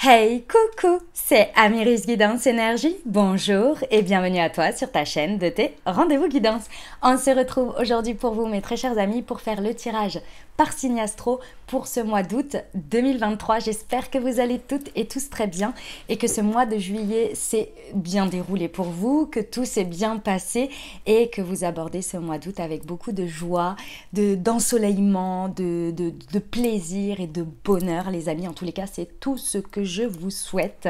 Hey, coucou, c'est Amiris Guidance Énergie. Bonjour et bienvenue à toi sur ta chaîne de tes rendez-vous guidance. On se retrouve aujourd'hui pour vous, mes très chers amis, pour faire le tirage par signe astro pour ce mois d'août 2023. J'espère que vous allez toutes et tous très bien et que ce mois de juillet s'est bien déroulé pour vous, que tout s'est bien passé et que vous abordez ce mois d'août avec beaucoup de joie, d'ensoleillement, de plaisir et de bonheur, les amis. En tous les cas, c'est tout ce que je vous souhaite.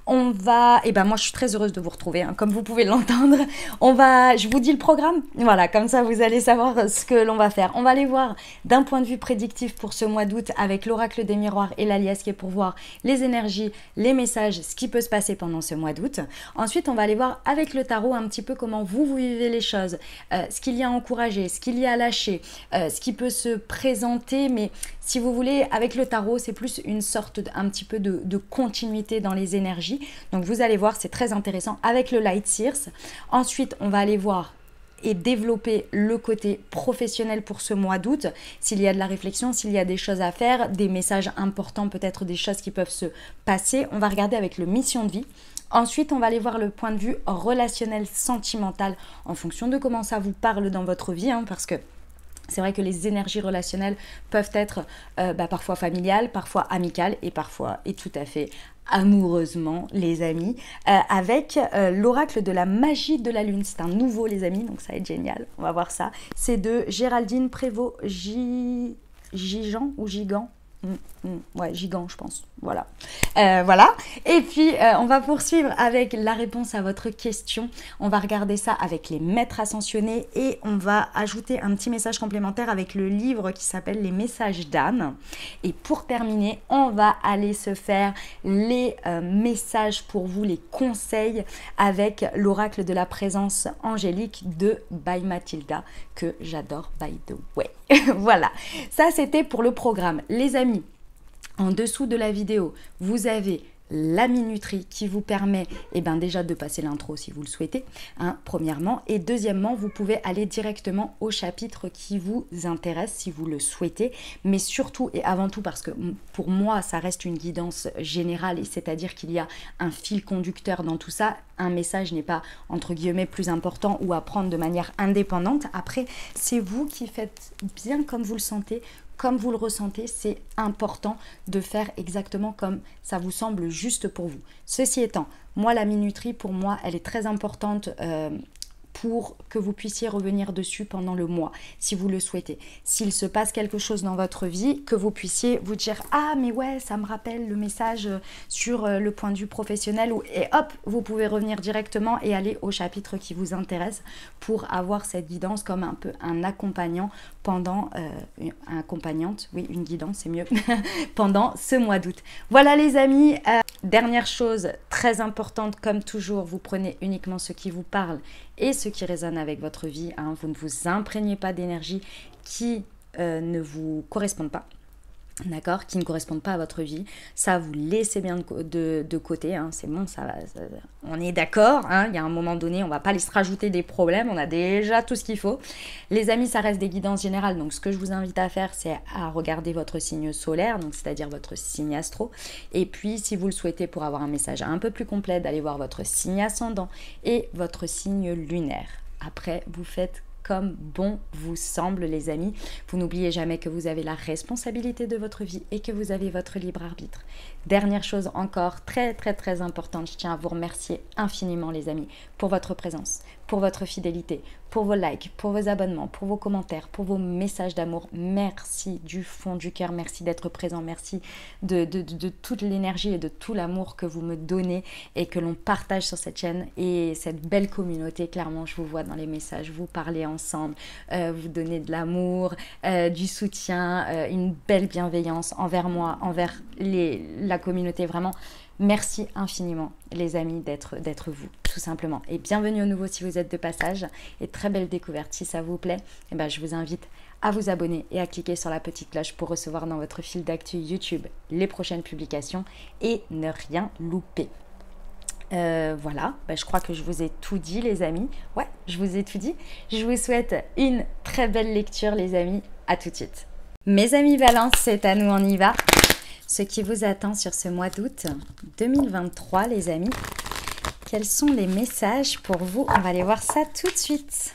On va, moi je suis très heureuse de vous retrouver, hein, comme vous pouvez l'entendre. Je vous dis le programme, voilà, comme ça vous allez savoir ce que l'on va faire. On va aller voir d'un point de vue prédictif pour ce mois d'août avec l'oracle des miroirs et la liesse qui est pour voir les énergies, les messages, ce qui peut se passer pendant ce mois d'août. Ensuite, on va aller voir avec le tarot un petit peu comment vous vivez les choses, ce qu'il y a à encourager, ce qu'il y a à lâcher, ce qui peut se présenter, mais si vous voulez, avec le tarot, c'est plus une sorte un petit peu de continuité dans les énergies. Donc vous allez voir, c'est très intéressant avec le Light Seers. Ensuite, on va aller voir et développer le côté professionnel pour ce mois d'août, s'il y a de la réflexion, s'il y a des choses à faire, des messages importants, peut-être des choses qui peuvent se passer. On va regarder avec le mission de vie. Ensuite, on va aller voir le point de vue relationnel, sentimental, en fonction de comment ça vous parle dans votre vie, hein, parce que c'est vrai que les énergies relationnelles peuvent être parfois familiales, parfois amicales et parfois, et tout à fait amoureusement, les amis, avec l'oracle de la magie de la lune. C'est un nouveau, les amis, donc ça va être génial. On va voir ça. C'est de Géraldine Prévost-Gigan ou Gigant. Ouais, Gigant, je pense. Voilà. Voilà. Et puis, on va poursuivre avec la réponse à votre question. On va regarder ça avec les maîtres ascensionnés et on va ajouter un petit message complémentaire avec le livre qui s'appelle Les messages d'Anne. Et pour terminer, on va aller se faire les messages pour vous, les conseils avec l'oracle de la présence angélique de By Mathilda, que j'adore, by the way. Voilà. Ça, c'était pour le programme. Les amis, en dessous de la vidéo, vous avez la minuterie qui vous permet déjà de passer l'intro si vous le souhaitez, hein, premièrement. Et deuxièmement, vous pouvez aller directement au chapitre qui vous intéresse si vous le souhaitez. Mais surtout et avant tout, parce que pour moi, ça reste une guidance générale, et c'est-à-dire qu'il y a un fil conducteur dans tout ça. Un message n'est pas, entre guillemets, plus important ou à prendre de manière indépendante. Après, c'est vous qui faites bien comme vous le sentez, comme vous le ressentez. C'est important de faire exactement comme ça vous semble juste pour vous. Ceci étant, moi, la minuterie, pour moi, elle est très importante pour que vous puissiez revenir dessus pendant le mois, si vous le souhaitez. S'il se passe quelque chose dans votre vie, que vous puissiez vous dire « Ah, mais ouais, ça me rappelle le message sur le point de vue professionnel » et hop, vous pouvez revenir directement et aller au chapitre qui vous intéresse pour avoir cette guidance comme un peu un accompagnant pendant, une guidance, c'est mieux, pendant ce mois d'août. Voilà les amis, dernière chose très importante, comme toujours, vous prenez uniquement ce qui vous parle et ce qui résonne avec votre vie, hein. Vous ne vous imprégnez pas d'énergie qui ne vous correspondent pas. D'accord, qui ne correspondent pas à votre vie, ça vous laissez bien de côté, hein. C'est bon, on est d'accord, hein. Il y a un moment donné, on va pas se rajouter des problèmes, on a déjà tout ce qu'il faut. Les amis, ça reste des guidances générales, donc ce que je vous invite à faire, c'est à regarder votre signe solaire, donc c'est-à-dire votre signe astro, et puis si vous le souhaitez pour avoir un message un peu plus complet, d'aller voir votre signe ascendant et votre signe lunaire. Après, vous faites comme bon vous semble, les amis. Vous n'oubliez jamais que vous avez la responsabilité de votre vie et que vous avez votre libre arbitre. Dernière chose encore très très très importante, je tiens à vous remercier infiniment, les amis, pour votre présence, pour votre fidélité, pour vos likes, pour vos abonnements, pour vos commentaires, pour vos messages d'amour. Merci du fond du cœur, merci d'être présent, merci de toute l'énergie et de tout l'amour que vous me donnez et que l'on partage sur cette chaîne et cette belle communauté. Clairement, je vous vois dans les messages, vous parlez ensemble, vous donnez de l'amour, du soutien, une belle bienveillance envers moi, envers la communauté. Vraiment, merci infiniment, les amis, d'être vous, tout simplement. Et bienvenue au nouveau si vous êtes de passage. Et très belle découverte. Si ça vous plaît, je vous invite à vous abonner et à cliquer sur la petite cloche pour recevoir dans votre fil d'actu YouTube les prochaines publications et ne rien louper. Voilà, je crois que je vous ai tout dit, les amis. Ouais, je vous ai tout dit. Je vous souhaite une très belle lecture, les amis. À tout de suite. Mes amis Valence, c'est à nous, on y va. ce qui vous attend sur ce mois d'août 2023, les amis. Quels sont les messages pour vous? On va aller voir ça tout de suite.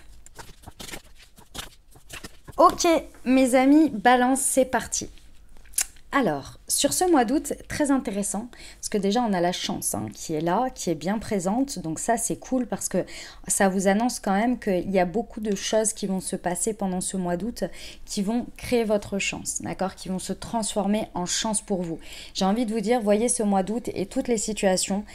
Ok, mes amis, balance, c'est parti. Alors, sur ce mois d'août, très intéressant, parce que déjà on a la chance qui est là, qui est bien présente, donc ça c'est cool parce que ça vous annonce quand même qu'il y a beaucoup de choses qui vont se passer pendant ce mois d'août qui vont créer votre chance, d'accord, qui vont se transformer en chance pour vous. J'ai envie de vous dire, voyez ce mois d'août et toutes les situations,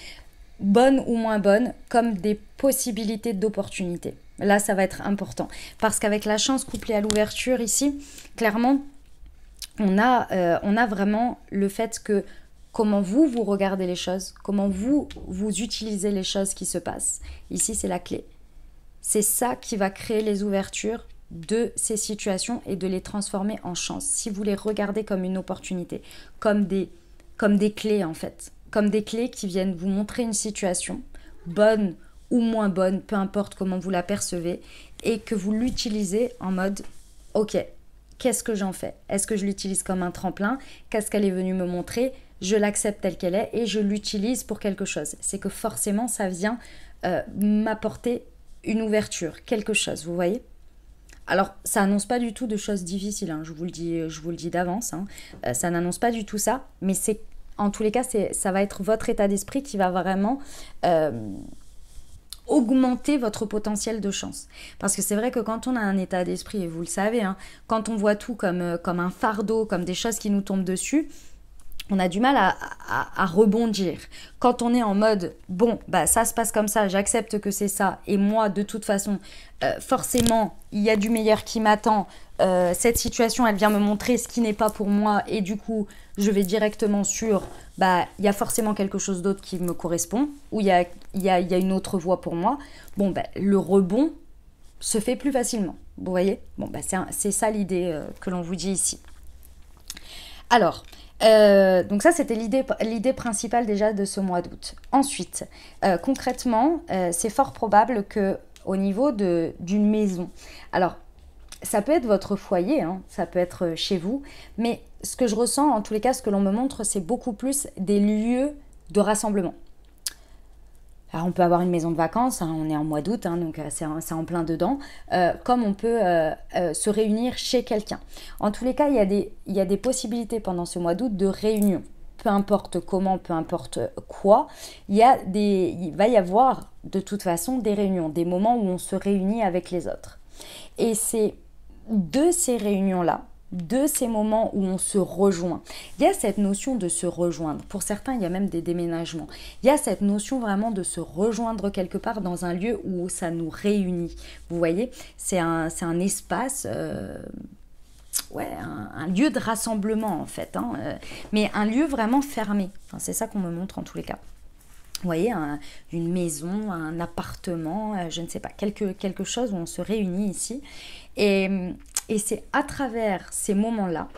bonnes ou moins bonnes, comme des possibilités d'opportunités. Là, ça va être important, parce qu'avec la chance couplée à l'ouverture ici, clairement, on a vraiment le fait que comment vous regardez les choses, comment vous utilisez les choses qui se passent. Ici, c'est la clé. C'est ça qui va créer les ouvertures de ces situations et de les transformer en chance. Si vous les regardez comme une opportunité, comme des clés en fait, comme des clés qui viennent vous montrer une situation, bonne ou moins bonne, peu importe comment vous la percevez, et que vous l'utilisez en mode « Ok, qu'est-ce que j'en fais? Est-ce que je l'utilise comme un tremplin? Qu'est-ce qu'elle est venue me montrer? Je l'accepte telle qu'elle est et je l'utilise pour quelque chose. » C'est que forcément, ça vient m'apporter une ouverture, quelque chose, vous voyez? Alors, ça n'annonce pas du tout de choses difficiles, je vous le dis d'avance. Ça n'annonce pas du tout ça, mais c'est en tous les cas, ça va être votre état d'esprit qui va vraiment augmenter votre potentiel de chance. Parce que c'est vrai que quand on a un état d'esprit, et vous le savez, quand on voit tout comme un fardeau, comme des choses qui nous tombent dessus, on a du mal à rebondir. Quand on est en mode, bon, bah ça se passe comme ça, j'accepte que c'est ça, et moi, de toute façon, forcément, il y a du meilleur qui m'attend, cette situation, elle vient me montrer ce qui n'est pas pour moi, et du coup, je vais directement sur, bah, il y a forcément quelque chose d'autre qui me correspond, ou il y a une autre voie pour moi. Bon, bah, le rebond se fait plus facilement, vous voyez? Bon, bah, c'est ça l'idée que l'on vous dit ici. Alors, donc ça, c'était l'idée principale déjà de ce mois d'août. Ensuite, concrètement, c'est fort probable qu'au niveau d'une maison, alors, ça peut être votre foyer, ça peut être chez vous, mais ce que je ressens, en tous les cas, ce que l'on me montre, c'est beaucoup plus des lieux de rassemblement. Alors, on peut avoir une maison de vacances, on est en mois d'août, donc c'est en plein dedans, comme on peut se réunir chez quelqu'un. En tous les cas, il y a des possibilités pendant ce mois d'août de réunion. Peu importe comment, peu importe quoi, il va y avoir de toute façon des réunions, des moments où on se réunit avec les autres. Et c'est de ces réunions-là, de ces moments où on se rejoint. Il y a cette notion de se rejoindre. Pour certains, il y a même des déménagements. Il y a cette notion vraiment de se rejoindre quelque part dans un lieu où ça nous réunit. Vous voyez, c'est un espace, un lieu de rassemblement en fait, mais un lieu vraiment fermé. Enfin, c'est ça qu'on me montre en tous les cas. Vous voyez, une maison, un appartement, je ne sais pas, quelque chose où on se réunit ici. Et c'est à travers ces moments-là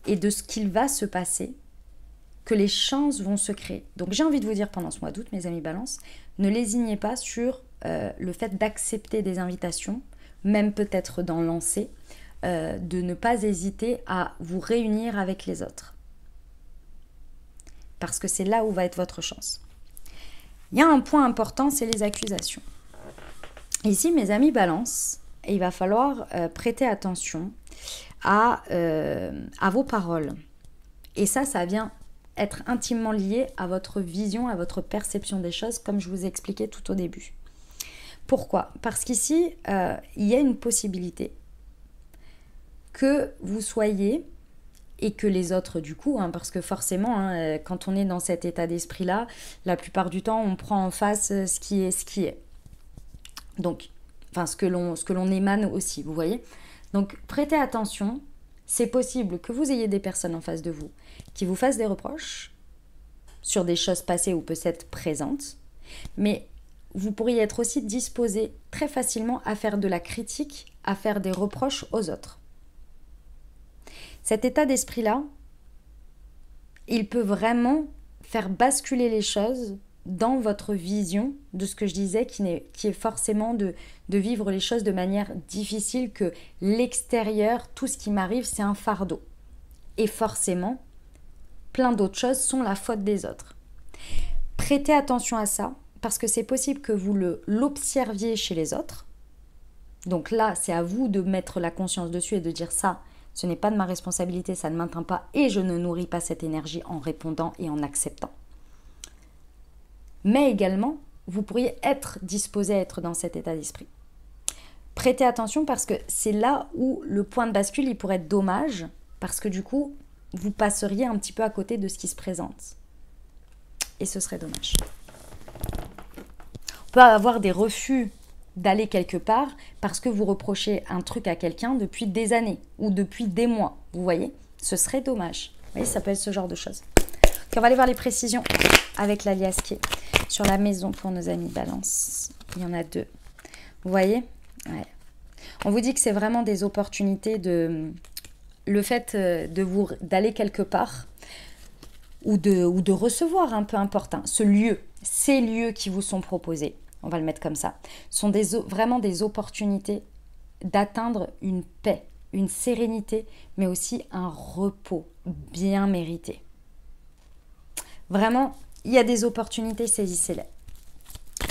et de ce qu'il va se passer que les chances vont se créer. Donc j'ai envie de vous dire pendant ce mois d'août, mes amis Balance, ne lésignez pas sur le fait d'accepter des invitations, même peut-être d'en lancer, de ne pas hésiter à vous réunir avec les autres. Parce que c'est là où va être votre chance. Il y a un point important, c'est les accusations. Ici, mes amis Balance, il va falloir prêter attention à vos paroles. Et ça vient être intimement lié à votre vision, à votre perception des choses, comme je vous ai expliqué tout au début. Pourquoi? Parce qu'ici, il y a une possibilité que vous soyez, et que les autres du coup, parce que forcément, quand on est dans cet état d'esprit-là, la plupart du temps, on prend en face ce qui est. Donc, enfin, ce que l'on émane aussi, vous voyez. Donc, prêtez attention, c'est possible que vous ayez des personnes en face de vous qui vous fassent des reproches sur des choses passées ou peut-être présentes, mais vous pourriez être aussi disposé très facilement à faire de la critique, à faire des reproches aux autres. Cet état d'esprit-là, il peut vraiment faire basculer les choses dans votre vision de ce que je disais, qui est forcément de vivre les choses de manière difficile, que l'extérieur, tout ce qui m'arrive, c'est un fardeau. Et forcément, plein d'autres choses sont la faute des autres. Prêtez attention à ça, parce que c'est possible que vous l'observiez chez les autres. Donc là, c'est à vous de mettre la conscience dessus et de dire ça, ce n'est pas de ma responsabilité, ça ne m'atteint pas et je ne nourris pas cette énergie en répondant et en acceptant. Mais également, vous pourriez être disposé à être dans cet état d'esprit. Prêtez attention parce que c'est là où le point de bascule, il pourrait être dommage, parce que du coup, vous passeriez un petit peu à côté de ce qui se présente. Et ce serait dommage. On peut avoir des refus d'aller quelque part parce que vous reprochez un truc à quelqu'un depuis des années ou depuis des mois. Vous voyez, ce serait dommage. Vous voyez, ça peut être ce genre de choses. Donc, on va aller voir les précisions avec l'alias qui est sur la maison pour nos amis Balance. Il y en a 2. Vous voyez, ouais. On vous dit que c'est vraiment des opportunités de... Le fait d'aller quelque part ou de recevoir, peu importe, ce lieu, ces lieux qui vous sont proposés, on va le mettre comme ça, sont vraiment des opportunités d'atteindre une paix, une sérénité, mais aussi un repos bien mérité. Vraiment, il y a des opportunités, saisissez-les.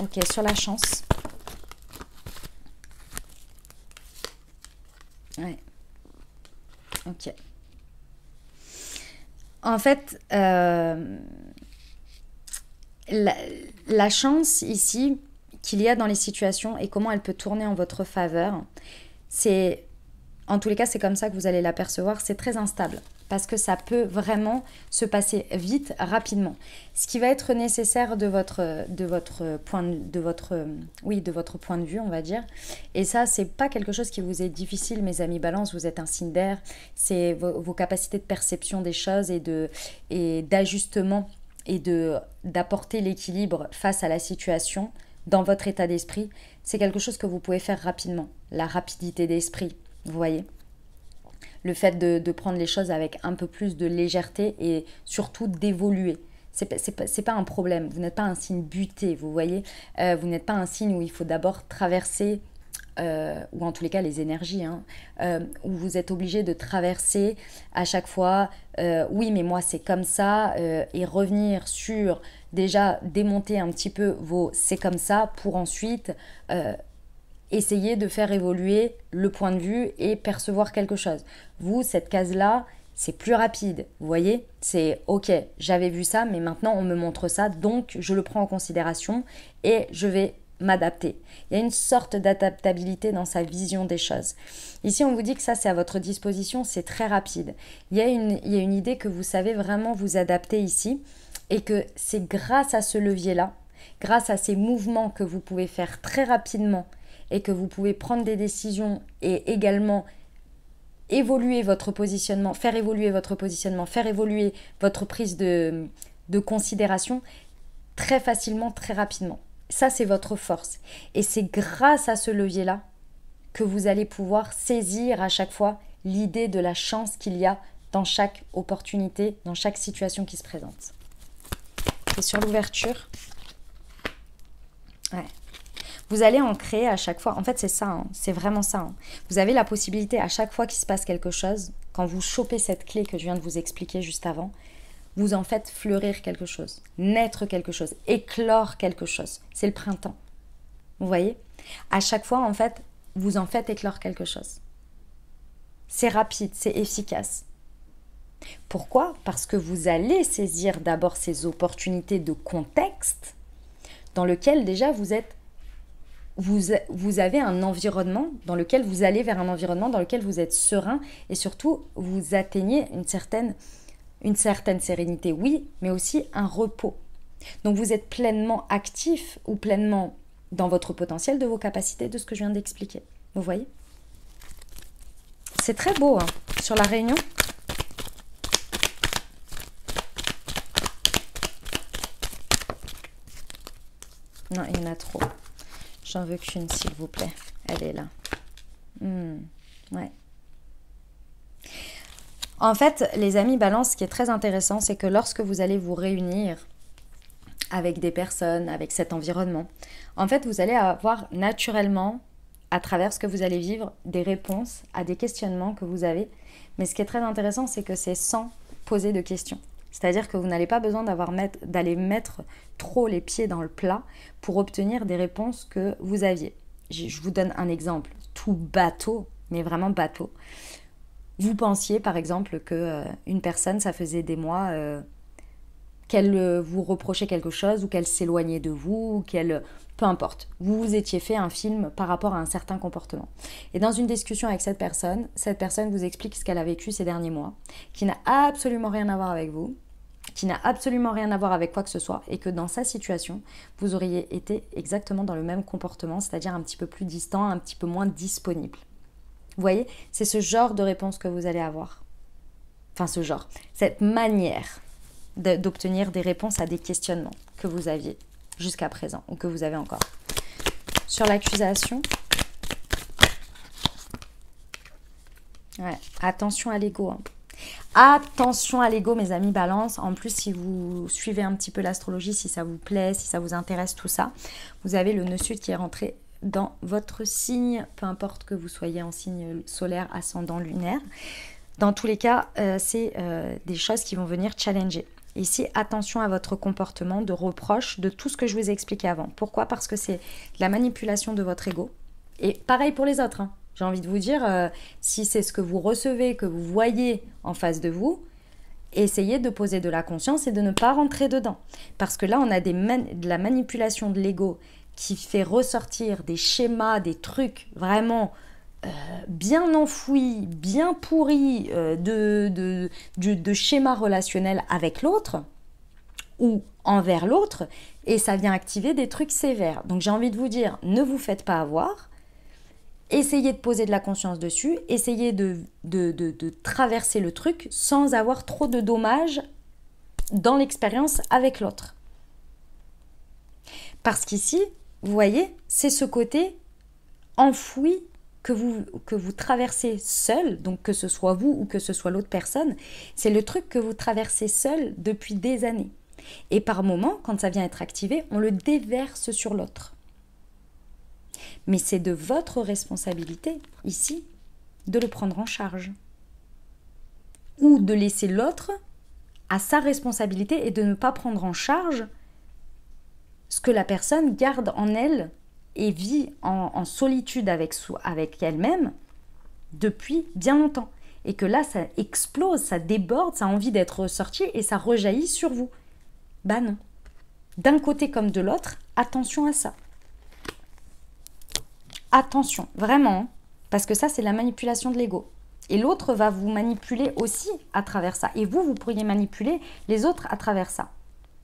Ok, sur la chance. Ouais. Ok. En fait, la chance ici qu'il y a dans les situations et comment elle peut tourner en votre faveur, c'est, en tous les cas, c'est comme ça que vous allez l'apercevoir, c'est très instable parce que ça peut vraiment se passer vite, rapidement. Ce qui va être nécessaire de votre point de vue, on va dire. Et ça, c'est pas quelque chose qui vous est difficile, mes amis Balance, vous êtes un signe d'air, c'est vos capacités de perception des choses et d'ajustement et d'apporter l'équilibre face à la situation dans votre état d'esprit, c'est quelque chose que vous pouvez faire rapidement. La rapidité d'esprit, vous voyez ? Le fait de prendre les choses avec un peu plus de légèreté et surtout d'évoluer. C'est pas un problème. Vous n'êtes pas un signe buté, vous voyez. Vous n'êtes pas un signe où il faut d'abord traverser, ou en tous les cas les énergies, où vous êtes obligé de traverser à chaque fois, oui mais moi c'est comme ça, et revenir sur, déjà démonter un petit peu vos c'est comme ça pour ensuite... essayer de faire évoluer le point de vue et percevoir quelque chose. Vous, cette case-là, c'est plus rapide, vous voyez ? C'est ok, j'avais vu ça, mais maintenant on me montre ça, donc je le prends en considération et je vais m'adapter. Il y a une sorte d'adaptabilité dans sa vision des choses. Ici, on vous dit que ça, c'est à votre disposition, c'est très rapide. Il y a une idée que vous savez vraiment vous adapter ici et que c'est grâce à ce levier-là, grâce à ces mouvements que vous pouvez faire très rapidement et que vous pouvez prendre des décisions et également évoluer votre positionnement, faire évoluer votre positionnement, faire évoluer votre prise de considération très facilement, très rapidement. Ça, c'est votre force. Et c'est grâce à ce levier-là que vous allez pouvoir saisir à chaque fois l'idée de la chance qu'il y a dans chaque opportunité, dans chaque situation qui se présente. Et sur l'ouverture, ouais. Vous allez en créer à chaque fois. En fait, c'est ça, c'est vraiment ça. Vous avez la possibilité à chaque fois qu'il se passe quelque chose, quand vous chopez cette clé que je viens de vous expliquer juste avant, vous en faites fleurir quelque chose, naître quelque chose, éclore quelque chose. C'est le printemps. Vous voyez ? À chaque fois, en fait, vous en faites éclore quelque chose. C'est rapide, c'est efficace. Pourquoi ? Parce que vous allez saisir d'abord ces opportunités de contexte dans lequel déjà vous avez un environnement dans lequel vous allez vers un environnement dans lequel vous êtes serein et surtout vous atteignez une certaine sérénité, oui, mais aussi un repos. Donc vous êtes pleinement actif ou pleinement dans votre potentiel de vos capacités, de ce que je viens d'expliquer. Vous voyez ? C'est très beau, sur la réunion. Non, il y en a trop. J'en veux qu'une, s'il vous plaît. Elle est là. Ouais. En fait, les amis Balance, ce qui est très intéressant, c'est que lorsque vous allez vous réunir avec des personnes, avec cet environnement, en fait, vous allez avoir naturellement, à travers ce que vous allez vivre, des réponses à des questionnements que vous avez. Mais ce qui est très intéressant, c'est que c'est sans poser de questions. C'est-à-dire que vous n'allez pas besoin d'aller mettre trop les pieds dans le plat pour obtenir des réponses que vous aviez. Je vous donne un exemple tout bateau, mais vraiment bateau. Vous pensiez par exemple que une personne, ça faisait des mois qu'elle vous reprochait quelque chose ou qu'elle s'éloignait de vous, ou qu'elle... Peu importe. Vous vous étiez fait un film par rapport à un certain comportement. Et dans une discussion avec cette personne vous explique ce qu'elle a vécu ces derniers mois, qui n'a absolument rien à voir avec vous, qui n'a absolument rien à voir avec quoi que ce soit, et que dans sa situation, vous auriez été exactement dans le même comportement, c'est-à-dire un petit peu plus distant, un petit peu moins disponible. Vous voyez, c'est ce genre de réponse que vous allez avoir. Enfin, cette manière d'obtenir des réponses à des questionnements que vous aviez jusqu'à présent, ou que vous avez encore. Sur l'accusation, ouais, attention à l'ego. Hein. Attention à l'ego, mes amis Balance. En plus, si vous suivez un petit peu l'astrologie, si ça vous plaît, si ça vous intéresse, tout ça, vous avez le nœud sud qui est rentré dans votre signe, peu importe que vous soyez en signe solaire, ascendant, lunaire. Dans tous les cas, c'est des choses qui vont venir challenger. Ici, attention à votre comportement de reproche, de tout ce que je vous ai expliqué avant. Pourquoi? Parce que c'est la manipulation de votre ego. Et pareil pour les autres. Hein. J'ai envie de vous dire, si c'est ce que vous recevez, que vous voyez en face de vous, essayez de poser de la conscience et de ne pas rentrer dedans. Parce que là, on a de la manipulation de l'ego qui fait ressortir des schémas, des trucs vraiment bien enfouis, bien pourris de schémas relationnels avec l'autre ou envers l'autre, et ça vient activer des trucs sévères. Donc j'ai envie de vous dire, ne vous faites pas avoir, essayez de poser de la conscience dessus, essayez de traverser le truc sans avoir trop de dommages dans l'expérience avec l'autre. Parce qu'ici, vous voyez, c'est ce côté enfoui que vous traversez seul, donc que ce soit vous ou que ce soit l'autre personne, c'est le truc que vous traversez seul depuis des années. Et par moment, quand ça vient être activé, on le déverse sur l'autre. Mais c'est de votre responsabilité, ici, de le prendre en charge. Ou de laisser l'autre à sa responsabilité et de ne pas prendre en charge ce que la personne garde en elle et vit en solitude avec elle-même depuis bien longtemps. Et que là, ça explose, ça déborde, ça a envie d'être ressorti et ça rejaillit sur vous. Bah non. D'un côté comme de l'autre, attention à ça. Attention, vraiment, parce que ça, c'est la manipulation de l'ego. Et l'autre va vous manipuler aussi à travers ça. Et vous pourriez manipuler les autres à travers ça,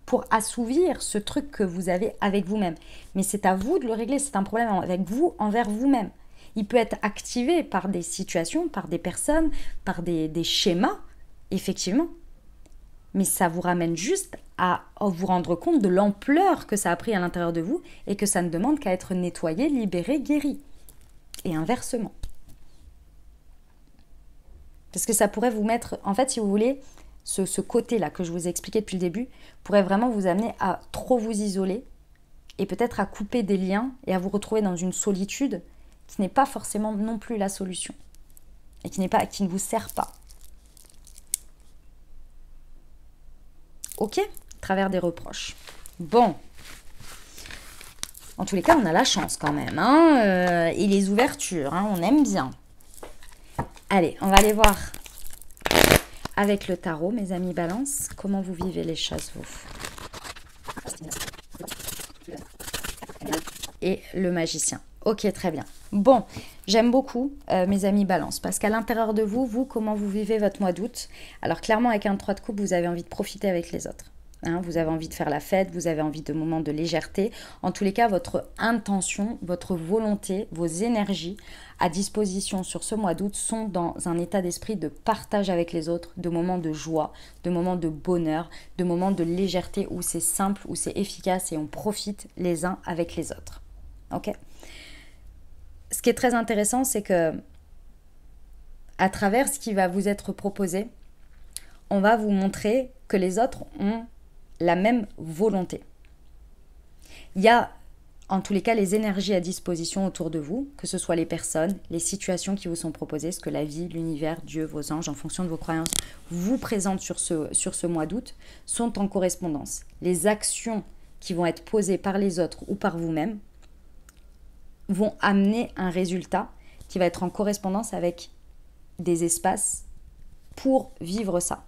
pour assouvir ce truc que vous avez avec vous-même. Mais c'est à vous de le régler, c'est un problème avec vous, envers vous-même. Il peut être activé par des situations, par des personnes, par des schémas, effectivement. Mais ça vous ramène juste à vous rendre compte de l'ampleur que ça a pris à l'intérieur de vous et que ça ne demande qu'à être nettoyé, libéré, guéri. Et inversement. Parce que ça pourrait vous mettre, en fait, si vous voulez, ce côté-là que je vous ai expliqué depuis le début, pourrait vraiment vous amener à trop vous isoler et peut-être à couper des liens et à vous retrouver dans une solitude qui n'est pas forcément non plus la solution et qui ne vous sert pas. Ok? À travers des reproches. Bon. En tous les cas, on a la chance quand même. Hein, et les ouvertures, hein, on aime bien. Allez, on va aller voir avec le tarot, mes amis Balance, comment vous vivez les choses, vous. Et le magicien. Ok, très bien. Bon, j'aime beaucoup mes amis Balance, parce qu'à l'intérieur de vous, comment vous vivez votre mois d'août? Alors clairement, avec un 3 de coupe, vous avez envie de profiter avec les autres. Hein, vous avez envie de faire la fête, vous avez envie de moments de légèreté. En tous les cas, votre intention, votre volonté, vos énergies à disposition sur ce mois d'août sont dans un état d'esprit de partage avec les autres, de moments de joie, de moments de bonheur, de moments de légèreté où c'est simple, où c'est efficace et on profite les uns avec les autres. Ok ? Ce qui est très intéressant, c'est que à travers ce qui va vous être proposé, on va vous montrer que les autres ont la même volonté. Il y a en tous les cas, les énergies à disposition autour de vous, que ce soit les personnes, les situations qui vous sont proposées, ce que la vie, l'univers, Dieu, vos anges, en fonction de vos croyances, vous présentent sur ce mois d'août, sont en correspondance. Les actions qui vont être posées par les autres ou par vous-même vont amener un résultat qui va être en correspondance avec des espaces pour vivre ça,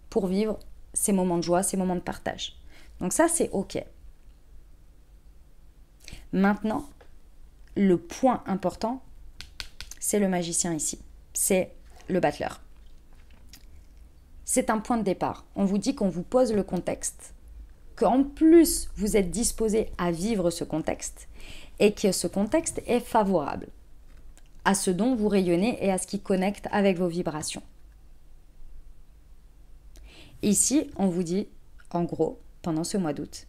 pour vivre ces moments de joie, ces moments de partage. Donc ça, c'est OK. Maintenant, le point important, c'est le magicien ici. C'est le battleur. C'est un point de départ. On vous dit qu'on vous pose le contexte, qu'en plus, vous êtes disposé à vivre ce contexte et que ce contexte est favorable à ce dont vous rayonnez et à ce qui connecte avec vos vibrations. Ici, on vous dit, en gros, pendant ce mois d'août,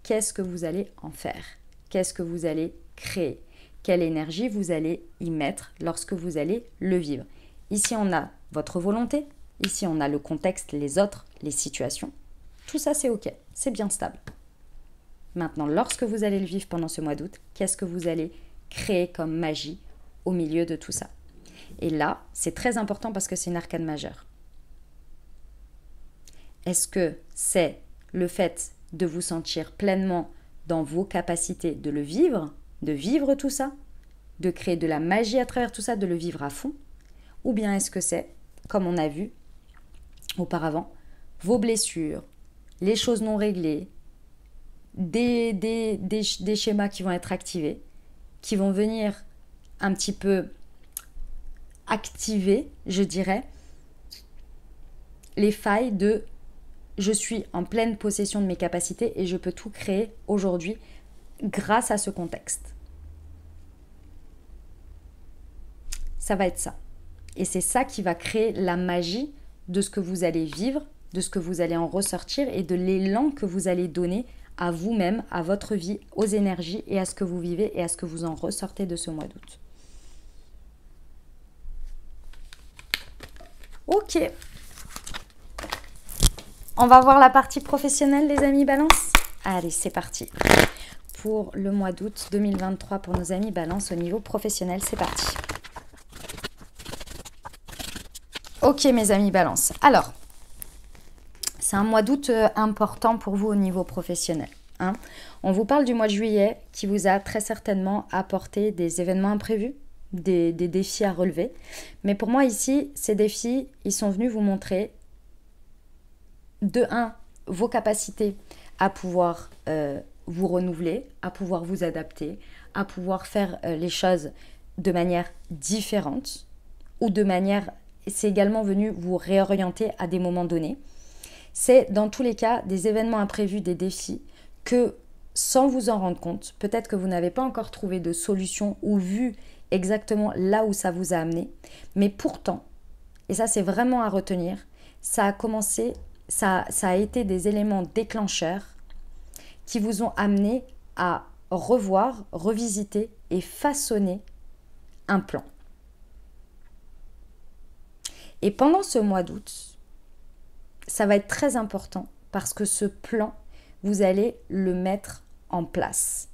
qu'est-ce que vous allez en faire ? Qu'est-ce que vous allez créer? Quelle énergie vous allez y mettre lorsque vous allez le vivre? Ici, on a votre volonté. Ici, on a le contexte, les autres, les situations. Tout ça, c'est OK. C'est bien stable. Maintenant, lorsque vous allez le vivre pendant ce mois d'août, qu'est-ce que vous allez créer comme magie au milieu de tout ça? Et là, c'est très important parce que c'est une arcane majeure. Est-ce que c'est le fait de vous sentir pleinement dans vos capacités de le vivre, de vivre tout ça, de créer de la magie à travers tout ça, de le vivre à fond? Ou bien est-ce que c'est, comme on a vu auparavant, vos blessures, les choses non réglées, des schémas qui vont être activés, qui vont venir un petit peu activer, je dirais, les failles de je suis en pleine possession de mes capacités et je peux tout créer aujourd'hui grâce à ce contexte. Ça va être ça. Et c'est ça qui va créer la magie de ce que vous allez vivre, de ce que vous allez en ressortir et de l'élan que vous allez donner à vous-même, à votre vie, aux énergies et à ce que vous vivez et à ce que vous en ressortez de ce mois d'août. Ok. On va voir la partie professionnelle, les amis Balance. Allez, c'est parti. Pour le mois d'août 2023, pour nos amis Balance, au niveau professionnel, c'est parti. Ok, mes amis Balance. Alors, c'est un mois d'août important pour vous au niveau professionnel. Hein. On vous parle du mois de juillet qui vous a très certainement apporté des événements imprévus, des défis à relever. Mais pour moi ici, ces défis, ils sont venus vous montrer de 1, vos capacités à pouvoir vous renouveler, à pouvoir vous adapter, à pouvoir faire les choses de manière différente ou de manière, c'est également venu vous réorienter à des moments donnés. C'est dans tous les cas des événements imprévus, des défis que sans vous en rendre compte, peut-être que vous n'avez pas encore trouvé de solution ou vu exactement là où ça vous a amené, mais pourtant, et ça c'est vraiment à retenir, ça a commencé. Ça a été des éléments déclencheurs qui vous ont amené à revoir, revisiter et façonner un plan. Et pendant ce mois d'août, ça va être très important parce que ce plan, vous allez le mettre en place.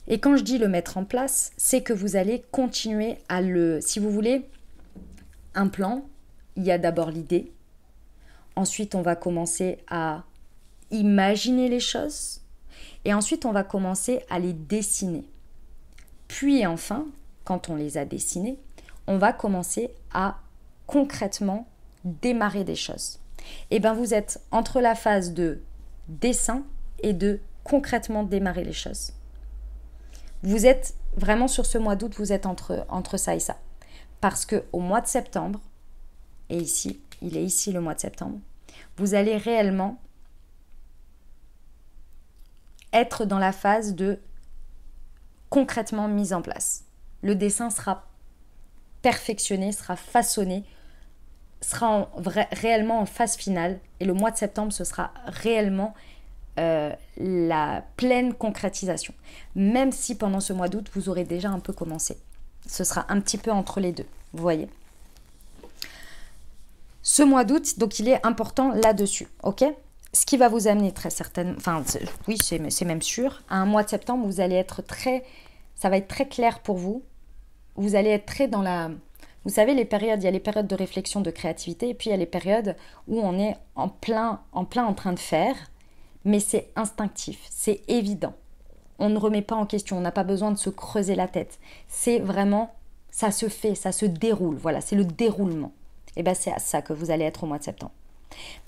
Et quand je dis le mettre en place, c'est que vous allez continuer à si vous voulez, un plan, il y a d'abord l'idée. Ensuite, on va commencer à imaginer les choses et ensuite, on va commencer à les dessiner. Puis enfin, quand on les a dessinés, on va commencer à concrètement démarrer des choses. Et bien, vous êtes entre la phase de dessin et de concrètement démarrer les choses. Vous êtes vraiment sur ce mois d'août, vous êtes entre ça et ça. Parce qu'au mois de septembre, et ici, il est ici le mois de septembre, vous allez réellement être dans la phase de concrètement mise en place. Le dessin sera perfectionné, sera façonné, sera réellement en phase finale. Et le mois de septembre, ce sera réellement la pleine concrétisation. Même si pendant ce mois d'août, vous aurez déjà un peu commencé. Ce sera un petit peu entre les deux, vous voyez. Ce mois d'août, donc il est important là-dessus, ok ? Ce qui va vous amener très certainement, enfin oui, c'est même sûr, à un mois de septembre, vous allez être très, ça va être très clair pour vous. Vous allez être très dans la, vous savez, les périodes, il y a les périodes de réflexion, de créativité, et puis il y a les périodes où on est en train de faire, mais c'est instinctif, c'est évident. On ne remet pas en question, on n'a pas besoin de se creuser la tête. C'est vraiment, ça se fait, ça se déroule, voilà, c'est le déroulement. Et bien c'est à ça que vous allez être au mois de septembre.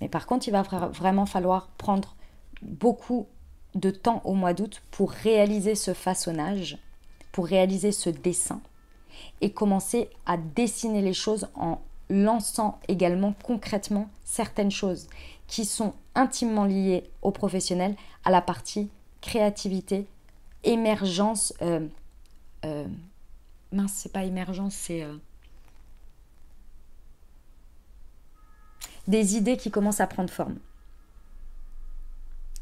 Mais par contre, il va vraiment falloir prendre beaucoup de temps au mois d'août pour réaliser ce façonnage, pour réaliser ce dessin et commencer à dessiner les choses en lançant également concrètement certaines choses qui sont intimement liées au professionnel, à la partie créativité, émergence, mince, c'est pas émergence, c'est des idées qui commencent à prendre forme.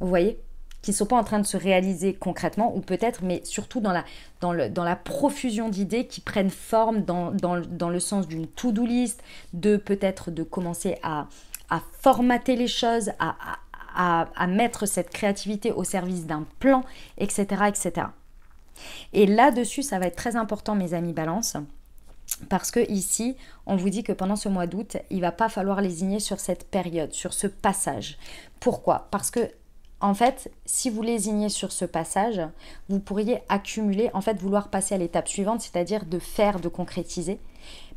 Vous voyez, qui ne sont pas en train de se réaliser concrètement, ou peut-être, mais surtout dans la profusion d'idées qui prennent forme dans le sens d'une to-do list, de peut-être de commencer à formater les choses, à mettre cette créativité au service d'un plan, etc., etc. Et là-dessus, ça va être très important, mes amis Balance, parce que ici, on vous dit que pendant ce mois d'août, il ne va pas falloir lésigner sur cette période, sur ce passage. Pourquoi? Parce que en fait, si vous lésignez sur ce passage, vous pourriez accumuler, en fait, vouloir passer à l'étape suivante, c'est-à-dire de faire, de concrétiser.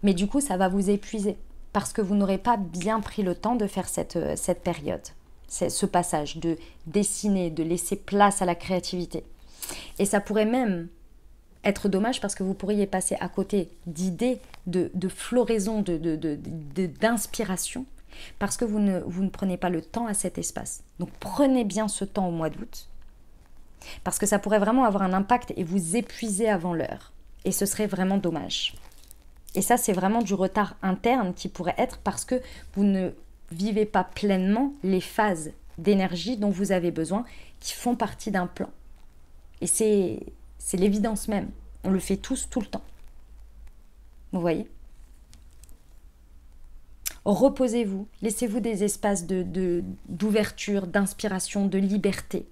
Mais du coup, ça va vous épuiser parce que vous n'aurez pas bien pris le temps de faire cette période, ce passage, de dessiner, de laisser place à la créativité. Et ça pourrait même être dommage parce que vous pourriez passer à côté d'idées, de floraison, d'inspiration, parce que vous ne prenez pas le temps à cet espace. Donc prenez bien ce temps au mois d'août, parce que ça pourrait vraiment avoir un impact et vous épuiser avant l'heure. Et ce serait vraiment dommage. Et ça, c'est vraiment du retard interne qui pourrait être parce que vous ne vivez pas pleinement les phases d'énergie dont vous avez besoin, qui font partie d'un plan. Et c'est l'évidence même. On le fait tous, tout le temps. Vous voyez ? Reposez-vous, laissez-vous des espaces d'ouverture, d'inspiration, de liberté.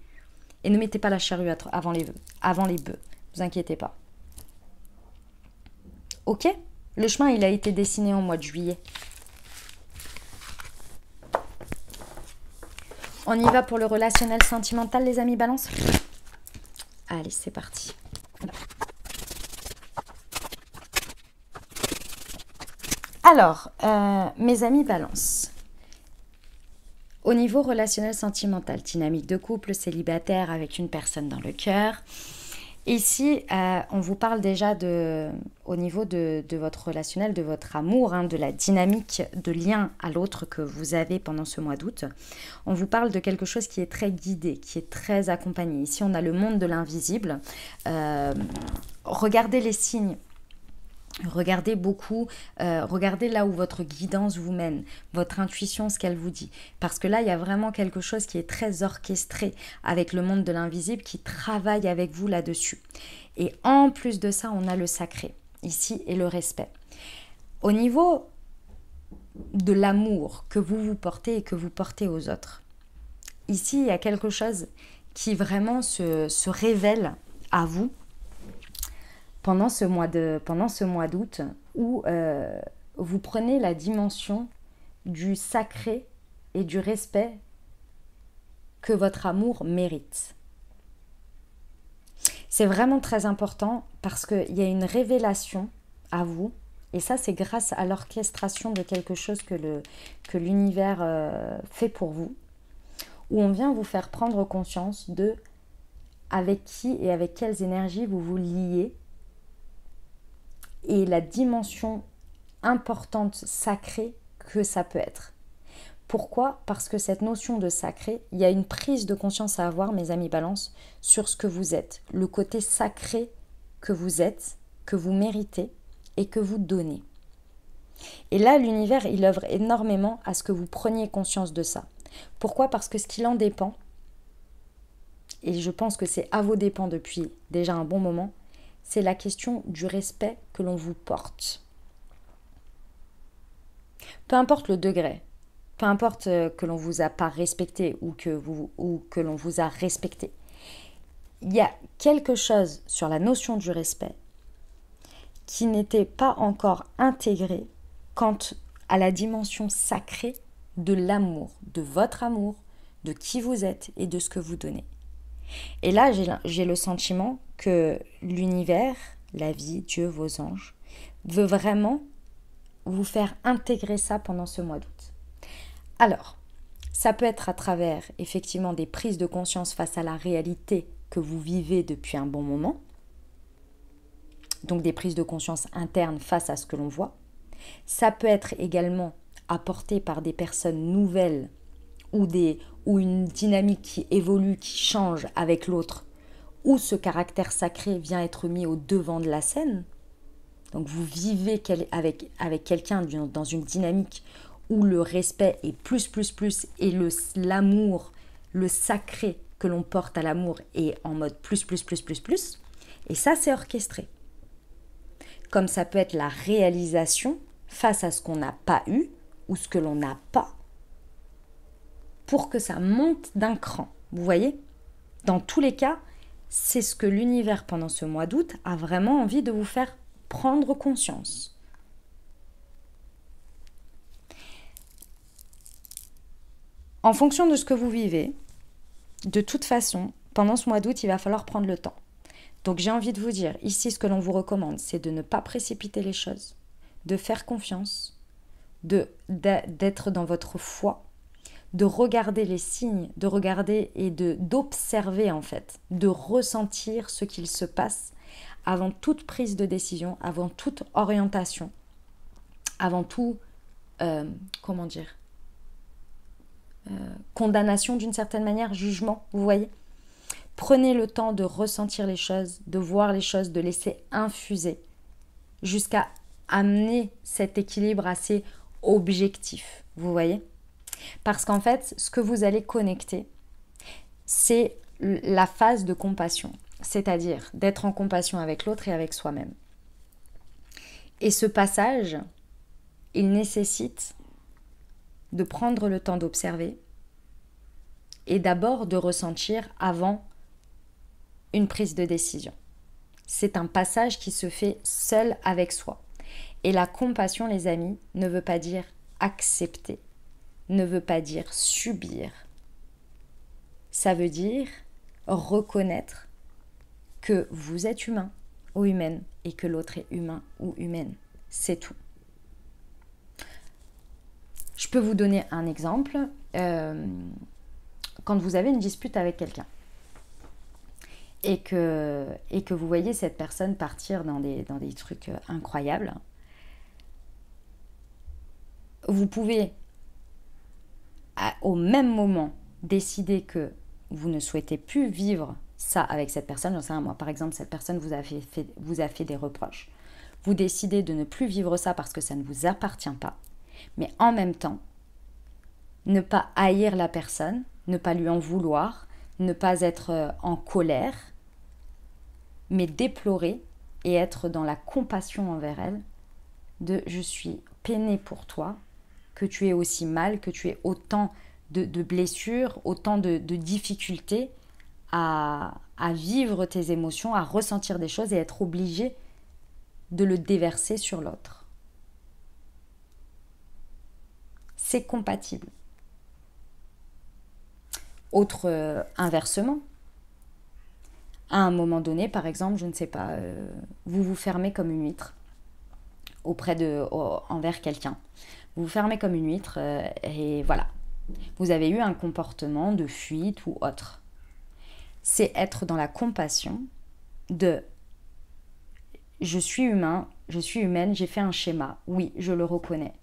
Et ne mettez pas la charrue avant les bœufs. Vous inquiétez pas. Ok ? Le chemin, il a été dessiné en mois de juillet. On y va pour le relationnel sentimental, les amis Balance ? Allez, c'est parti. Alors, mes amis Balance, au niveau relationnel sentimental, dynamique de couple, célibataire avec une personne dans le cœur, ici, on vous parle déjà au niveau de votre relationnel, de votre amour, de la dynamique de lien à l'autre que vous avez pendant ce mois d'août. On vous parle de quelque chose qui est très guidé, qui est très accompagné. Ici, on a le monde de l'invisible. Regardez les signes. Regardez beaucoup, regardez là où votre guidance vous mène, votre intuition, ce qu'elle vous dit. Parce que là, il y a vraiment quelque chose qui est très orchestré avec le monde de l'invisible qui travaille avec vous là-dessus. Et en plus de ça, on a le sacré ici et le respect. Au niveau de l'amour que vous portez et que vous portez aux autres, ici, il y a quelque chose qui vraiment se révèle à vous pendant ce mois d'août où vous prenez la dimension du sacré et du respect que votre amour mérite. C'est vraiment très important parce qu'il y a une révélation à vous, et ça c'est grâce à l'orchestration de quelque chose que l'univers fait pour vous, où on vient vous faire prendre conscience de avec qui et avec quelles énergies vous vous liez, et la dimension importante, sacrée que ça peut être. Pourquoi ? Parce que cette notion de sacré, il y a une prise de conscience à avoir, mes amis Balance, sur ce que vous êtes, le côté sacré que vous êtes, que vous méritez et que vous donnez. Et là, l'univers, il œuvre énormément à ce que vous preniez conscience de ça. Pourquoi ? Parce que ce qu'il en dépend, et je pense que c'est à vos dépens depuis déjà un bon moment, c'est la question du respect que l'on vous porte. Peu importe le degré, peu importe que l'on vous a pas respecté ou que l'on vous a respecté, il y a quelque chose sur la notion du respect qui n'était pas encore intégré quant à la dimension sacrée de l'amour, de votre amour, de qui vous êtes et de ce que vous donnez. Et là, j'ai le sentiment que l'univers, la vie, Dieu, vos anges, veut vraiment vous faire intégrer ça pendant ce mois d'août. Alors, ça peut être à travers effectivement des prises de conscience face à la réalité que vous vivez depuis un bon moment, donc des prises de conscience internes face à ce que l'on voit. Ça peut être également apporté par des personnes nouvelles ou une dynamique qui évolue, qui change avec l'autre, où ce caractère sacré vient être mis au devant de la scène. Donc vous vivez avec quelqu'un dans une dynamique où le respect est plus, et l'amour, le sacré que l'on porte à l'amour est en mode plus. Et ça, c'est orchestré. Comme ça peut être la réalisation face à ce qu'on n'a pas eu ou ce que l'on n'a pas, pour que ça monte d'un cran. Vous voyez ? Dans tous les cas, c'est ce que l'univers pendant ce mois d'août a vraiment envie de vous faire prendre conscience. En fonction de ce que vous vivez, de toute façon, pendant ce mois d'août, il va falloir prendre le temps. Donc j'ai envie de vous dire, ici ce que l'on vous recommande, c'est de ne pas précipiter les choses, de faire confiance, d'être dans votre foi, de regarder les signes, de regarder et d'observer en fait, de ressentir ce qu'il se passe avant toute prise de décision, avant toute orientation, avant tout, condamnation d'une certaine manière, jugement, vous voyez. Prenez le temps de ressentir les choses, de voir les choses, de laisser infuser, jusqu'à amener cet équilibre assez objectif, vous voyez. Parce qu'en fait, ce que vous allez connecter, c'est la phase de compassion, c'est-à-dire d'être en compassion avec l'autre et avec soi-même. Et ce passage, il nécessite de prendre le temps d'observer et d'abord de ressentir avant une prise de décision. C'est un passage qui se fait seul avec soi. Et la compassion, les amis, ne veut pas dire accepter, ne veut pas dire subir. Ça veut dire reconnaître que vous êtes humain ou humaine et que l'autre est humain ou humaine. C'est tout. Je peux vous donner un exemple. Quand vous avez une dispute avec quelqu'un et que vous voyez cette personne partir dans des trucs incroyables, vous pouvez au même moment décider que vous ne souhaitez plus vivre ça avec cette personne. J'en sais rien, moi, par exemple, cette personne vous a fait des reproches. Vous décidez de ne plus vivre ça parce que ça ne vous appartient pas. Mais en même temps, ne pas haïr la personne, ne pas lui en vouloir, ne pas être en colère, mais déplorer et être dans la compassion envers elle, de je suis peinée pour toi, que tu aies aussi mal, que tu aies autant de blessures, autant de difficultés à vivre tes émotions, à ressentir des choses et être obligé de le déverser sur l'autre. C'est compatible. Autre inversement, à un moment donné, par exemple, je ne sais pas, vous vous fermez comme une huître envers quelqu'un. Vous vous fermez comme une huître et voilà. Vous avez eu un comportement de fuite ou autre. C'est être dans la compassion de je suis humain, je suis humaine, j'ai fait un schéma. Oui, je le reconnais.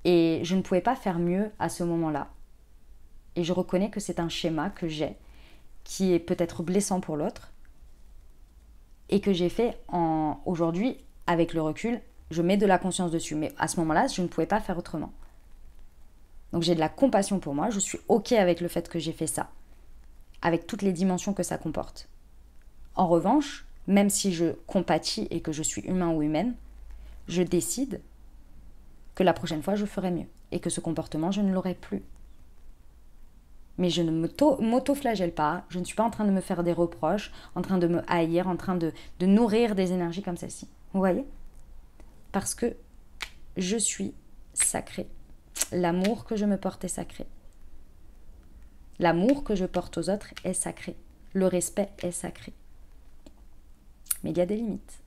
Et je ne pouvais pas faire mieux à ce moment-là. Et je reconnais que c'est un schéma que j'ai, qui est peut-être blessant pour l'autre, et que j'ai fait aujourd'hui, avec le recul, je mets de la conscience dessus. Mais à ce moment-là, je ne pouvais pas faire autrement. Donc j'ai de la compassion pour moi, je suis OK avec le fait que j'ai fait ça, avec toutes les dimensions que ça comporte. En revanche, même si je compatis et que je suis humain ou humaine, je décide que la prochaine fois, je ferai mieux. et que ce comportement, je ne l'aurai plus. Mais je ne m'auto-flagelle pas, je ne suis pas en train de me faire des reproches, en train de me haïr, en train de nourrir des énergies comme celle-ci. Vous voyez? Parce que je suis sacrée. L'amour que je me porte est sacré. L'amour que je porte aux autres est sacré. Le respect est sacré. Mais il y a des limites.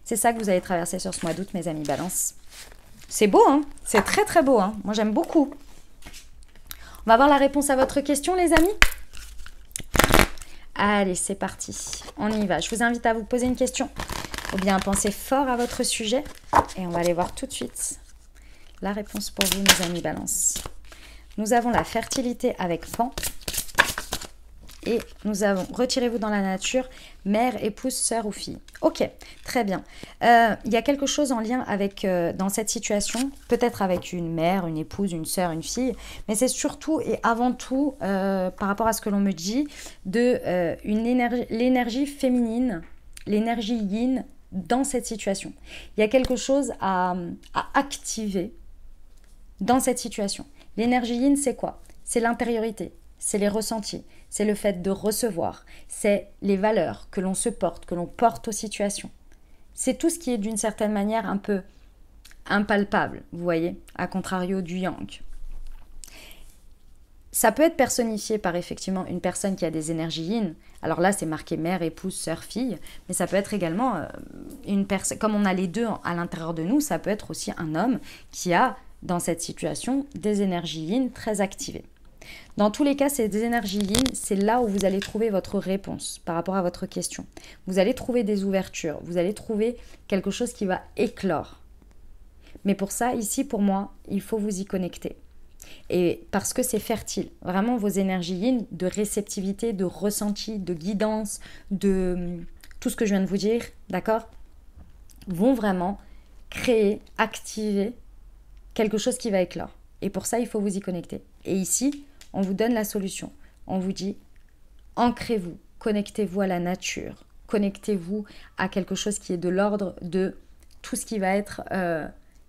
C'est ça que vous allez traverser sur ce mois d'août, mes amis Balance. C'est beau, hein? C'est très très beau, hein? Moi j'aime beaucoup. On va voir la réponse à votre question, les amis. Allez, c'est parti. On y va. Je vous invite à vous poser une question. Ou bien penser fort à votre sujet. Et on va aller voir tout de suite la réponse pour vous, mes amis Balance. Nous avons la fertilité avec Pan. Et nous avons retirez-vous dans la nature, mère, épouse, sœur ou fille. Ok, très bien. Il y a quelque chose en lien avec, dans cette situation, peut-être avec une mère, une épouse, une sœur, une fille, mais c'est surtout et avant tout, par rapport à ce que l'on me dit, de l'énergie féminine, l'énergie yin dans cette situation. Il y a quelque chose à activer dans cette situation. L'énergie yin, c'est quoi? C'est l'intériorité, c'est les ressentis. C'est le fait de recevoir, c'est les valeurs que l'on se porte, que l'on porte aux situations. C'est tout ce qui est d'une certaine manière un peu impalpable, vous voyez, à contrario du yang. Ça peut être personnifié par effectivement une personne qui a des énergies yin. Alors là, c'est marqué mère, épouse, sœur, fille. Mais ça peut être également une personne, comme on a les deux à l'intérieur de nous, ça peut être aussi un homme qui a, dans cette situation, des énergies yin très activées. Dans tous les cas, ces énergies yin, c'est là où vous allez trouver votre réponse par rapport à votre question. Vous allez trouver des ouvertures, vous allez trouver quelque chose qui va éclore. Mais pour ça, ici, pour moi, il faut vous y connecter. Et parce que c'est fertile, vraiment vos énergies yin de réceptivité, de ressenti, de guidance, de tout ce que je viens de vous dire, d'accord, vont vraiment créer, activer quelque chose qui va éclore. Et pour ça, il faut vous y connecter. Et ici, on vous donne la solution. On vous dit, ancrez-vous, connectez-vous à la nature, connectez-vous à quelque chose qui est de l'ordre de tout ce qui va être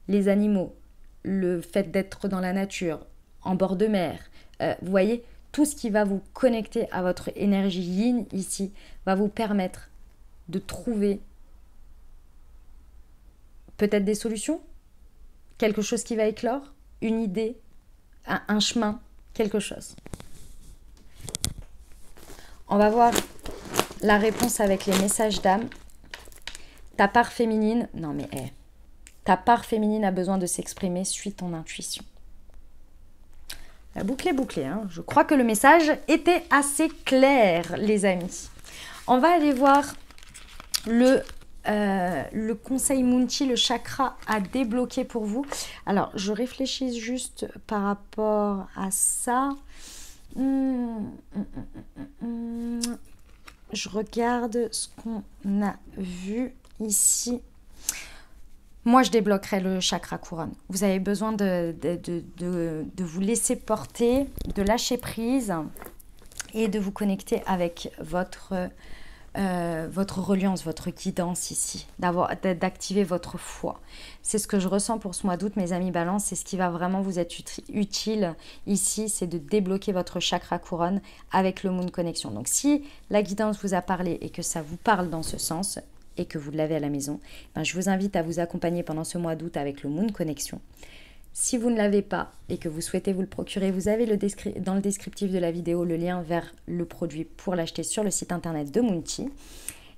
les animaux, le fait d'être dans la nature, en bord de mer. Vous voyez, tout ce qui va vous connecter à votre énergie yin ici va vous permettre de trouver peut-être des solutions, quelque chose qui va éclore, une idée, un chemin, quelque chose. On va voir la réponse avec les messages d'âme. Ta part féminine, non mais ta part féminine a besoin de s'exprimer, suis ton intuition. La boucle est bouclée, hein. Je crois que le message était assez clair, les amis. On va aller voir le conseil Moon-Chi, le chakra à débloquer pour vous. Alors, je réfléchis juste par rapport à ça. Je regarde ce qu'on a vu ici. Moi, je débloquerai le chakra couronne. Vous avez besoin de vous laisser porter, de lâcher prise et de vous connecter avec votre reliance, votre guidance ici, d'activer votre foi. C'est ce que je ressens pour ce mois d'août, mes amis Balance. C'est ce qui va vraiment vous être utile ici, c'est de débloquer votre chakra couronne avec le Moon Connection. Donc, si la guidance vous a parlé et que ça vous parle dans ce sens et que vous l'avez à la maison, ben, je vous invite à vous accompagner pendant ce mois d'août avec le Moon Connection. Si vous ne l'avez pas et que vous souhaitez vous le procurer, vous avez dans le descriptif de la vidéo le lien vers le produit pour l'acheter sur le site internet de Moon-Chi.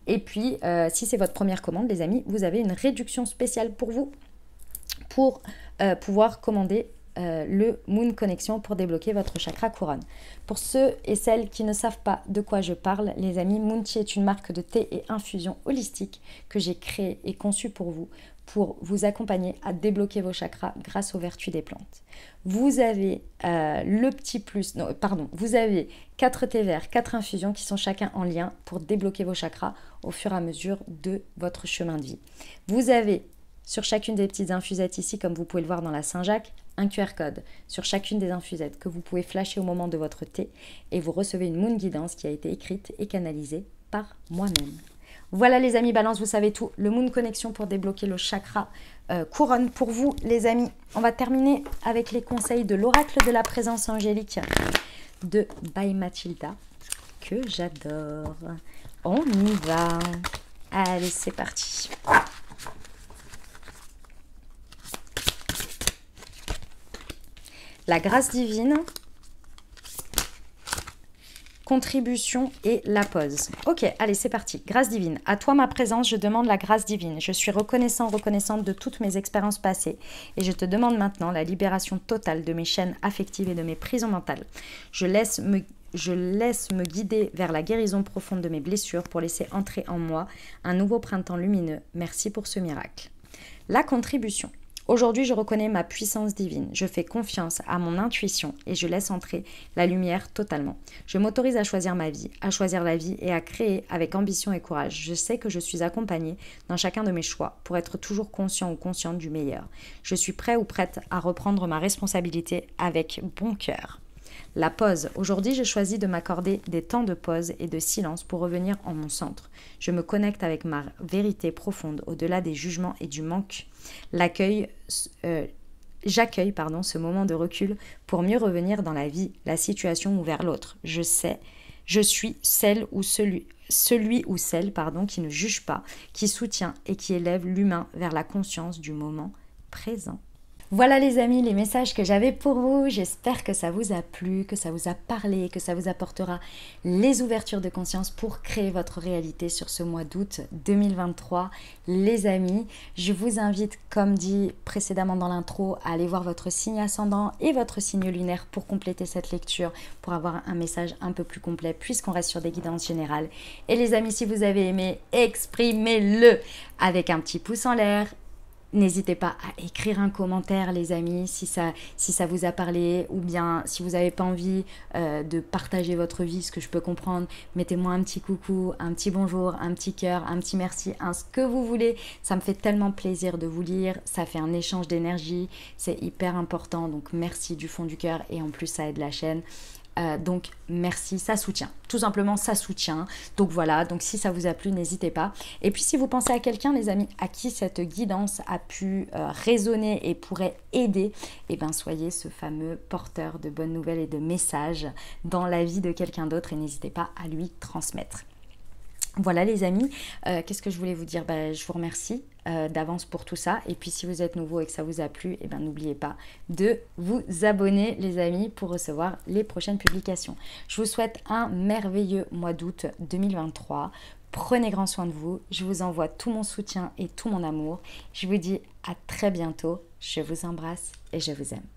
Et puis, si c'est votre première commande, les amis, vous avez une réduction spéciale pour vous pour pouvoir commander le Moon Connection pour débloquer votre chakra couronne. Pour ceux et celles qui ne savent pas de quoi je parle, les amis, Moon-Chi est une marque de thé et infusion holistique que j'ai créée et conçue pour vous accompagner à débloquer vos chakras grâce aux vertus des plantes. Vous avez vous avez 4 thés verts, 4 infusions qui sont chacun en lien pour débloquer vos chakras au fur et à mesure de votre chemin de vie. Vous avez sur chacune des petites infusettes ici, comme vous pouvez le voir dans la Saint-Jacques, un QR code sur chacune des infusettes que vous pouvez flasher au moment de votre thé et vous recevez une Moon Guidance qui a été écrite et canalisée par moi-même. Voilà les amis Balance, vous savez tout. Le Moon Connection pour débloquer le chakra couronne pour vous, les amis. On va terminer avec les conseils de l'oracle de la présence angélique de By Mathilda, que j'adore. On y va. Allez, c'est parti. La grâce divine, contribution et la pause. Ok, allez, c'est parti. Grâce divine. À toi ma présence, je demande la grâce divine. Je suis reconnaissante de toutes mes expériences passées et je te demande maintenant la libération totale de mes chaînes affectives et de mes prisons mentales. Je laisse me guider vers la guérison profonde de mes blessures pour laisser entrer en moi un nouveau printemps lumineux. Merci pour ce miracle. La contribution. Aujourd'hui, je reconnais ma puissance divine. Je fais confiance à mon intuition et je laisse entrer la lumière totalement. Je m'autorise à choisir ma vie, à choisir la vie et à créer avec ambition et courage. Je sais que je suis accompagnée dans chacun de mes choix pour être toujours conscient ou consciente du meilleur. Je suis prêt ou prête à reprendre ma responsabilité avec bon cœur. La pause. Aujourd'hui, je choisis de m'accorder des temps de pause et de silence pour revenir en mon centre. Je me connecte avec ma vérité profonde au-delà des jugements et du manque. J'accueille ce moment de recul pour mieux revenir dans la vie, la situation ou vers l'autre. Je suis celle ou celui ou celle qui ne juge pas, qui soutient et qui élève l'humain vers la conscience du moment présent. Voilà les amis, les messages que j'avais pour vous. J'espère que ça vous a plu, que ça vous a parlé, que ça vous apportera les ouvertures de conscience pour créer votre réalité sur ce mois d'août 2023. Les amis, je vous invite, comme dit précédemment dans l'intro, à aller voir votre signe ascendant et votre signe lunaire pour compléter cette lecture, pour avoir un message un peu plus complet, puisqu'on reste sur des guidances générales. Et les amis, si vous avez aimé, exprimez-le avec un petit pouce en l'air. N'hésitez pas à écrire un commentaire, les amis, si ça vous a parlé, ou bien si vous n'avez pas envie de partager votre vie, ce que je peux comprendre, mettez-moi un petit coucou, un petit bonjour, un petit cœur, un petit merci, ce que vous voulez. Ça me fait tellement plaisir de vous lire, ça fait un échange d'énergie, c'est hyper important, donc merci du fond du cœur et en plus ça aide la chaîne. Donc merci, ça soutient, tout simplement ça soutient. Donc voilà, donc si ça vous a plu, n'hésitez pas. Et puis si vous pensez à quelqu'un, les amis, à qui cette guidance a pu résonner et pourrait aider, eh bien soyez ce fameux porteur de bonnes nouvelles et de messages dans la vie de quelqu'un d'autre et n'hésitez pas à lui transmettre. Voilà les amis, qu'est-ce que je voulais vous dire? Je vous remercie d'avance pour tout ça. Et puis si vous êtes nouveau et que ça vous a plu, n'oubliez pas de vous abonner les amis pour recevoir les prochaines publications. Je vous souhaite un merveilleux mois d'août 2023. Prenez grand soin de vous. Je vous envoie tout mon soutien et tout mon amour. Je vous dis à très bientôt. Je vous embrasse et je vous aime.